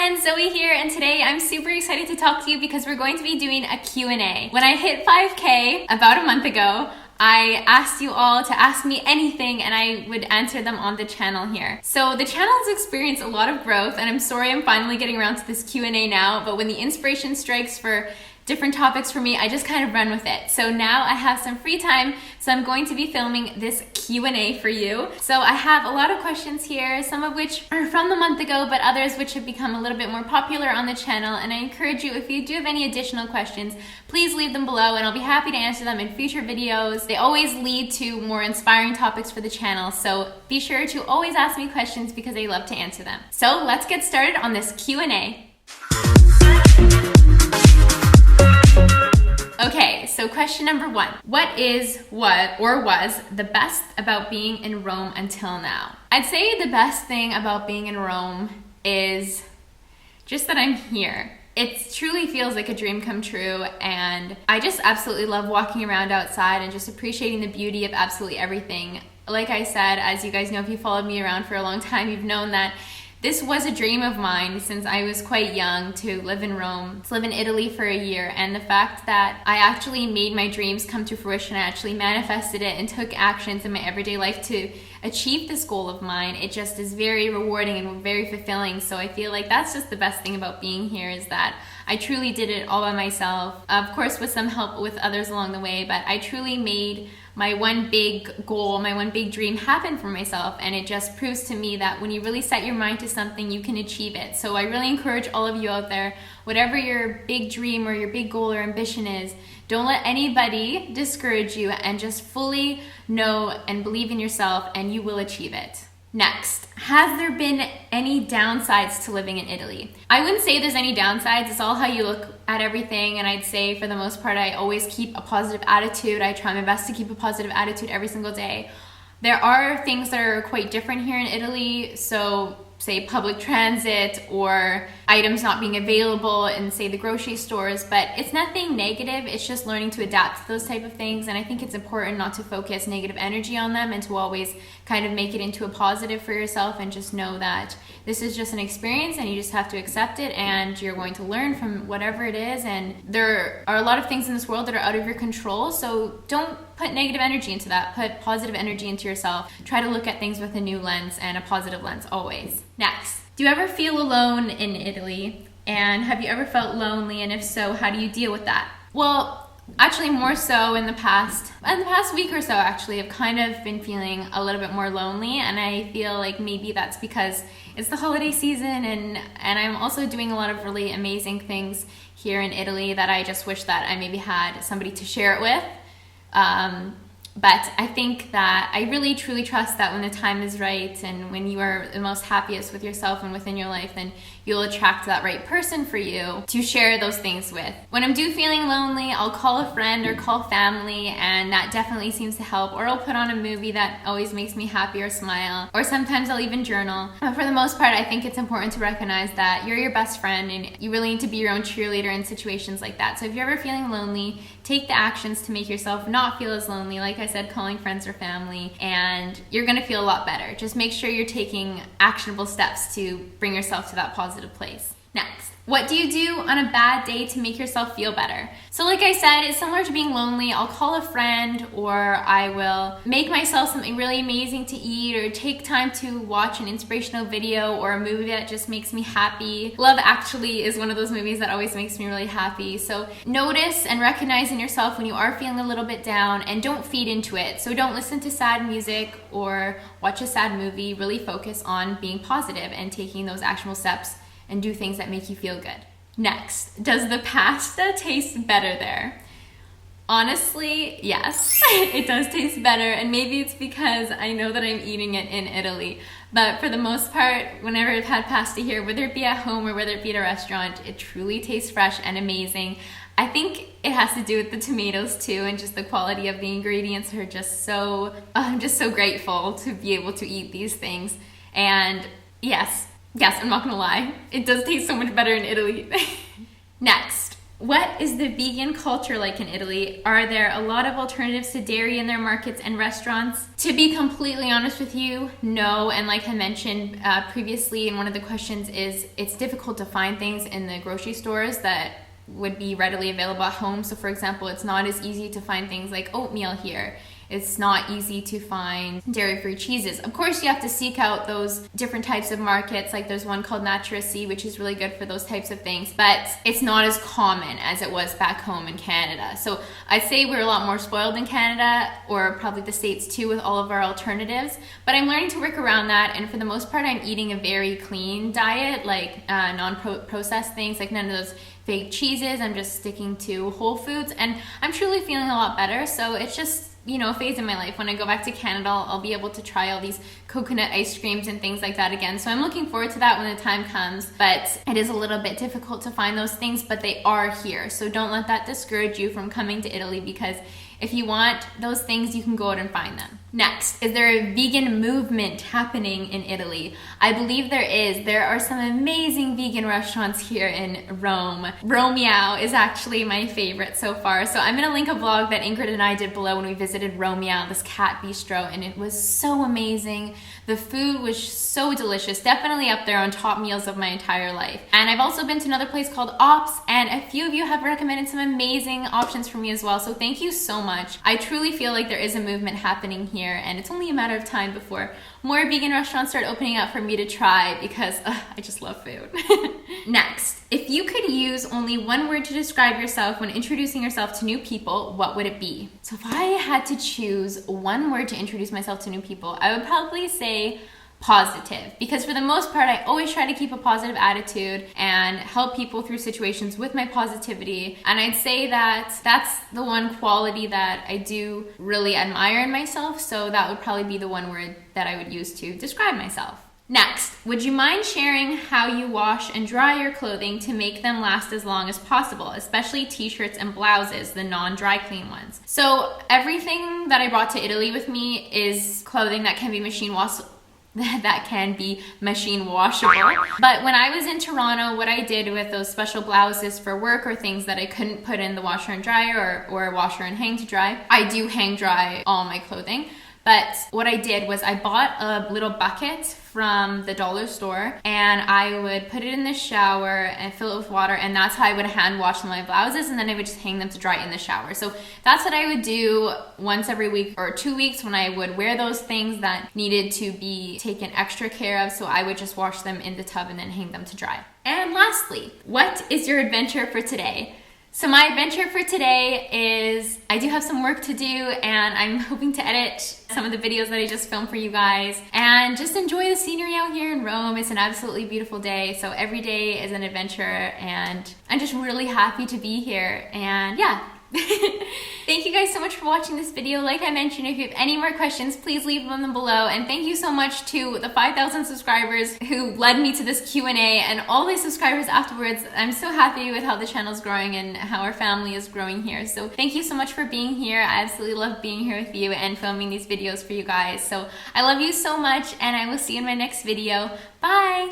friends, Zoe here, and today I'm super excited to talk to you because we're going to be doing a Q&A. When I hit 5K about a month ago, I asked you all to ask me anything and I would answer them on the channel here. So the channel has experienced a lot of growth, and I'm sorry I'm finally getting around to this Q&A now, but when the inspiration strikes for different topics for me, I just kind of run with it. So now I have some free time, so I'm going to be filming this Q&A for you. So I have a lot of questions here, some of which are from a month ago, but others which have become a little bit more popular on the channel. And I encourage you, if you do have any additional questions, please leave them below and I'll be happy to answer them in future videos. They always lead to more inspiring topics for the channel, so be sure to always ask me questions because I love to answer them. So let's get started on this Q&A. Okay, so question number 1. What was the best about being in Rome until now? I'd say the best thing about being in Rome is just that I'm here. It truly feels like a dream come true, and I just absolutely love walking around outside and just appreciating the beauty of absolutely everything. Like I said, as you guys know, if you followed me around for a long time, you've known that this was a dream of mine since I was quite young, to live in Rome, to live in Italy for a year. And the fact that I actually made my dreams come to fruition, I actually manifested it and took actions in my everyday life to achieve this goal of mine, it just is very rewarding and very fulfilling. So I feel like that's just the best thing about being here, is that I truly did it all by myself. Of course, with some help with others along the way, but I truly made my one big goal, my one big dream happen for myself. And it just proves to me that when you really set your mind to something, you can achieve it. So I really encourage all of you out there, whatever your big dream or your big goal or ambition is, don't let anybody discourage you, and just fully know and believe in yourself and you will achieve it. Next, has there been any downsides to living in Italy? I wouldn't say there's any downsides. It's all how you look at everything, and I'd say for the most part I always keep a positive attitude. I try my best to keep a positive attitude every single day. There are things that are quite different here in Italy, so say public transit or items not being available in, say, the grocery stores, but it's nothing negative. It's just learning to adapt to those type of things, and I think it's important not to focus negative energy on them and to always kind of make it into a positive for yourself, and just know that this is just an experience and you just have to accept it, and you're going to learn from whatever it is. And there are a lot of things in this world that are out of your control, so don't put negative energy into that. Put positive energy into yourself. Try to look at things with a new lens and a positive lens always. Next, do you ever feel alone in Italy? And have you ever felt lonely? And if so, how do you deal with that? Well, actually more so in the past week or so, actually, I've kind of been feeling a little bit more lonely, and I feel like maybe that's because it's the holiday season, and I'm also doing a lot of really amazing things here in Italy that I just wish that I maybe had somebody to share it with. But I think that I really truly trust that when the time is right and when you are the most happiest with yourself and within your life, then you'll attract that right person for you to share those things with. When I'm feeling lonely, I'll call a friend or call family, and that definitely seems to help. Or I'll put on a movie that always makes me happy or smile. Or sometimes I'll even journal. But for the most part, I think it's important to recognize that you're your best friend and you really need to be your own cheerleader in situations like that. So if you're ever feeling lonely, take the actions to make yourself not feel as lonely. Like I said, calling friends or family, and you're gonna feel a lot better. Just make sure you're taking actionable steps to bring yourself to that positive place. Next, what do you do on a bad day to make yourself feel better? So like I said, it's similar to being lonely. I'll call a friend, or I will make myself something really amazing to eat, or take time to watch an inspirational video or a movie that just makes me happy. Love Actually is one of those movies that always makes me really happy. So notice and recognize in yourself when you are feeling a little bit down, and don't feed into it. So don't listen to sad music or watch a sad movie. Really focus on being positive and taking those actionable steps and do things that make you feel good. Next, does the pasta taste better there? Honestly, yes, it does taste better, and maybe it's because I know that I'm eating it in Italy. But for the most part, whenever I've had pasta here, whether it be at home or whether it be at a restaurant, it truly tastes fresh and amazing. I think it has to do with the tomatoes too, and just the quality of the ingredients are just so, I'm just so grateful to be able to eat these things. And yes, I'm not gonna lie, it does taste so much better in Italy. Next, What is the vegan culture like in Italy? Are there a lot of alternatives to dairy in their markets and restaurants? To be completely honest with you, no. And like I mentioned previously in one of the questions, is it's difficult to find things in the grocery stores that would be readily available at home. So for example, it's not as easy to find things like oatmeal here. It's not easy to find dairy-free cheeses. Of course, you have to seek out those different types of markets. Like there's one called Natura C, which is really good for those types of things, but it's not as common as it was back home in Canada. So I'd say we're a lot more spoiled in Canada, or probably the States too, with all of our alternatives. But I'm learning to work around that, and for the most part, I'm eating a very clean diet, like non-processed things, like none of those fake cheeses. I'm just sticking to whole foods, and I'm truly feeling a lot better. So it's just, you know, a phase in my life. When I go back to Canada, I'll be able to try all these coconut ice creams and things like that again. So I'm looking forward to that when the time comes, but it is a little bit difficult to find those things, but they are here. So don't let that discourage you from coming to Italy, because if you want those things, you can go out and find them. Next, is there a vegan movement happening in Italy? I believe there is. There are some amazing vegan restaurants here in Rome. Romeow is actually my favorite so far. So I'm gonna link a vlog that Ingrid and I did below when we visited Romeow, this cat bistro, and it was so amazing. The food was so delicious, definitely up there on top meals of my entire life. And I've also been to another place called Ops, and a few of you have recommended some amazing options for me as well. So thank you so much. I truly feel like there is a movement happening here, and it's only a matter of time before more vegan restaurants start opening up for me to try, because I just love food. Next, if you could use only one word to describe yourself when introducing yourself to new people, what would it be? So if I had to choose one word to introduce myself to new people, I would probably say positive, because for the most part, I always try to keep a positive attitude and help people through situations with my positivity. And I'd say that that's the one quality that I do really admire in myself. So that would probably be the one word that I would use to describe myself. Next, would you mind sharing how you wash and dry your clothing to make them last as long as possible, especially t-shirts and blouses, the non-dry clean ones? So everything that I brought to Italy with me is clothing that can be machine washable. But when I was in Toronto, what I did with those special blouses for work, or things that I couldn't put in the washer and dryer or washer and hang to dry, I do hang dry all my clothing. But what I did was I bought a little bucket from the dollar store, and I would put it in the shower and fill it with water, and that's how I would hand wash my blouses, and then I would just hang them to dry in the shower. So that's what I would do once every week or 2 weeks when I would wear those things that needed to be taken extra care of. So I would just wash them in the tub and then hang them to dry. And lastly, what is your adventure for today? So my adventure for today is I do have some work to do, and I'm hoping to edit some of the videos that I just filmed for you guys and just enjoy the scenery out here in Rome. It's an absolutely beautiful day. So every day is an adventure, and I'm just really happy to be here. And yeah. Thank you guys so much for watching this video. Like I mentioned, if you have any more questions, please leave them below. And thank you so much to the 5,000 subscribers who led me to this Q&A, and all the subscribers afterwards. I'm so happy with how the channel's growing and how our family is growing here. So thank you so much for being here. I absolutely love being here with you and filming these videos for you guys. So I love you so much, and I will see you in my next video. Bye!